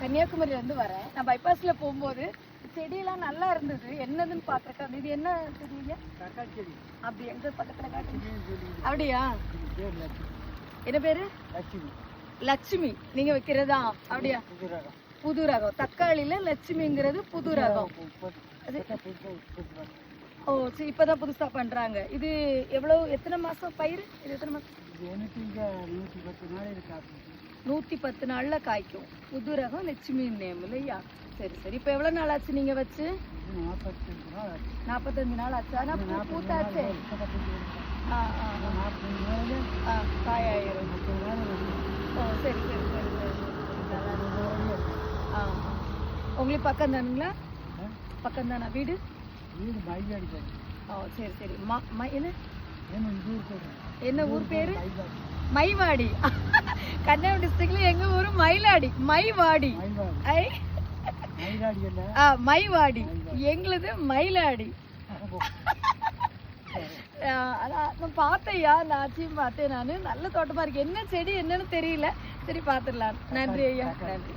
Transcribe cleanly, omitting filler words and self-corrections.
கன்னியாகுமரியிலேருந்து வரேன். நான் பைபாஸில் போகும்போது செடியெல்லாம் நல்லா இருந்தது. என்னதுன்னு பார்க்குறேன். இது என்ன செடிங்க? தக்காளி செடி. அப்படி எங்க பக்கத்தில் காட்டுங்க. அப்படியா? என்ன பேரு? லட்சுமி. லட்சுமி நீங்க வைக்கிறதா? அப்படியா? புது ரகம் தக்காளியில லட்சுமிங்கிறது புது ரகம். ஓ சரி, இப்பதான் புதுசா பண்றாங்க. இது எவ்வளவு, எத்தனை மாசம் பயிர்? இது எத்தனை மாசம்? 110 நாள்ல காய்க்கும். புது ரகம் லட்சுமி நேம் இல்லையா? சரி சரி. இப்போ எவ்வளவு நாள் ஆச்சு நீங்க வச்சு? 45 நாள் ஆச்சு. ஆனா பூத்தாச்சு. காயாயிரம். ஓ சரி சரி சரி சரி. உங்களுக்கு பக்கம் தானுங்களா? பக்கம் தானா வீடு? ஓ சரி சரி. என்ன ஊர் பேரு? மைவாடி. கன்னியாகுமரி டிஸ்ட்ரிக்ட்ல எங்க ஊரு மயிலாடி. மைவாடி. மைவாடி. எங்களுது மயிலாடி. அதான் பார்த்தேயா, அந்த ஆட்சியும் பார்த்தேன். நான் நல்ல தோட்டமா இருக்கு. என்ன செடி என்னன்னு தெரியல. சரி பார்த்துடலாம். நன்றி ஐயா, நன்றி.